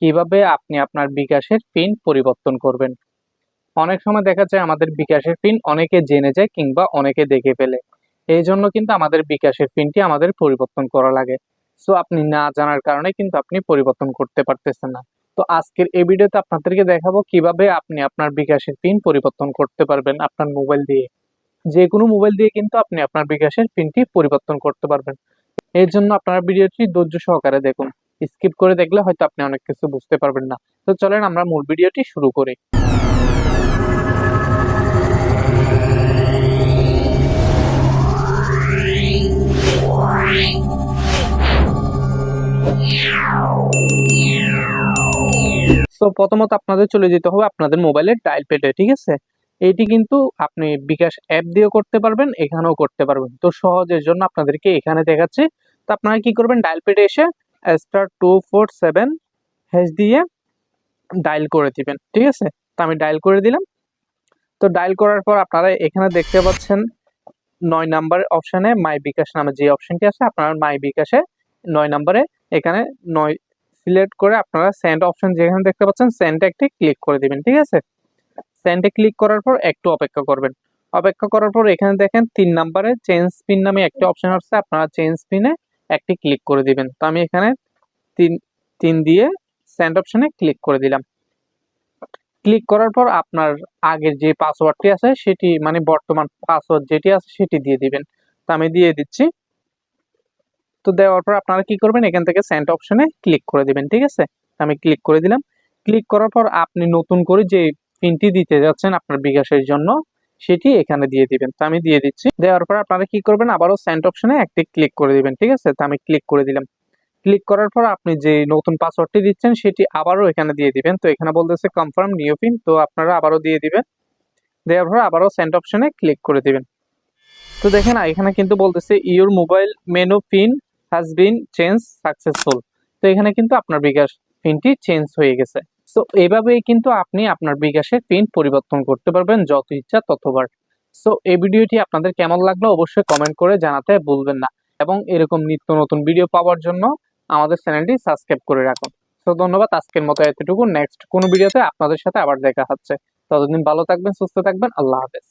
কিভাবে আপনি আপনার বিকাশের পিন পরিবর্তন করবেন। অনেক সময় দেখা যায় আমাদের বিকাশের পিন অনেকে জেনে যায় কিংবা অনেকে দেখে ফেলে। এই জন্য কিন্তু আমাদের বিকাশের পিনটি আমাদের পরিবর্তন করা লাগে। সো আপনি না জানার কারণে কিন্তু আপনি পরিবর্তন করতে পারতেছেন না। তো আজকের এই ভিডিওতে আপনাদেরকে দেখাবো কিভাবে আপনি আপনার বিকাশের পিন পরিবর্তন করতে পারবেন আপনার মোবাইল দিয়ে। যে কোনো মোবাইল দিয়ে কিন্তু আপনি আপনার বিকাশের পিনটি পরিবর্তন করতে পারবেন। এর জন্য আপনারা ভিডিওটি ধৈর্য সহকারে দেখুন। স্কিপ করে দেখলে হয়তো আপনি অনেক কিছু বুঝতে পারবেন না। তো চলেন আমরা মূল ভিডিওটি শুরু করি। তো প্রথমত আপনাদের চলে যেতে হবে আপনাদের মোবাইলের ডায়াল প্যাডে, ঠিক আছে? এটি কিন্তু আপনি বিকাশ অ্যাপ দিয়েও করতে পারবেন, এখানেও করতে পারবেন। তো সহজের জন্য আপনাদেরকে এখানে দেখাচ্ছি। তো আপনারা কি করবেন, ডায়াল প্যাডে এসে *247# দিয়ে ডায়াল করে দিবেন, ঠিক আছে? তো আমি ডায়াল করে দিলাম। তো ডায়াল করার পর আপনারা এখানে দেখতে পাচ্ছেন ৯ নাম্বার অপশনে মাই বিকাশ নামে যে অপশনটি আছে, আপনারা মাই বিকাশে ৯ নাম্বারে এখানে ৯ সিলেক্ট করে আপনারা সেন্ড অপশন যেখানে দেখতে পাচ্ছেন সেন্ডে একটি ক্লিক করে দিবেন, ঠিক আছে? সেন্ডে ক্লিক করার পর একটু অপেক্ষা করবেন। অপেক্ষা করার পর এখানে দেখেন ৩ নাম্বারে চেঞ্জ পিন নামে একটা অপশন আছে, আপনারা চেঞ্জ পিনে একটি ক্লিক করে দিবেন। তো আমি এখানে ৩ দিয়ে সেন্ড অপশনে ক্লিক করে দিলাম। ক্লিক করার পর আপনার আগের যে পাসওয়ার্ডটি আছে সেটি মানে বর্তমান পাসওয়ার্ড যেটি আছে সেটি দিয়ে দিবেন। তো আমি দিয়ে দিচ্ছি। তো দেওয়ার পর আপনারা কি করবেন, এখান থেকে সেন্ড অপশনে ক্লিক করে দিবেন, ঠিক আছে? আমি ক্লিক করে দিলাম। ক্লিক করার পর আপনি নতুন করে যে পিনটি দিতে যাচ্ছেন আপনার বিকাশের জন্য সেটি এখানে দিয়ে দিবেন। তো আমি দিয়ে দিচ্ছি। দেওয়ার পর আপনারা কি করবেন, আবারও সেন্ড অপশনে একটি ক্লিক করে দিবেন, ঠিক আছে? তো আমি ক্লিক করে দিলাম। ক্লিক করার পর আপনি যে নতুন পাসওয়ার্ডটি দিচ্ছেন সেটি আবারও এখানে দিয়ে দিবেন। তো এখানে বলতেছে কনফার্ম নিউ পিন, তো আপনারা আবারও দিয়ে দিবেন। দেওয়ার পর আবারও সেন্ড অপশনে ক্লিক করে দিবেন। তো দেখেন এখানে কিন্তু বলতেছে your mobile menu pin has been change successful. তো এখানে কিন্তু আপনার বিকাশ পিনটি চেঞ্জ হয়ে গেছে। সো এইভাবেই কিন্তু আপনি আপনার বিকাশের পিন পরিবর্তন করতে পারবেন যত ইচ্ছা ততবার। সো এই ভিডিওটি আপনাদের কেমন লাগলো অবশ্যই কমেন্ট করে জানাতে ভুলবেন না, এবং এরকম নিত্য নতুন ভিডিও পাওয়ার জন্য আমাদের চ্যানেলটি সাবস্ক্রাইব করে রাখুন। তো ধন্যবাদ, আজকের মতো এতটুকু। নেক্সট কোনো ভিডিওতে আপনাদের সাথে আবার দেখা হচ্ছে। ততদিন ভালো থাকবেন, সুস্থ থাকবেন। আল্লাহ হাফেজ।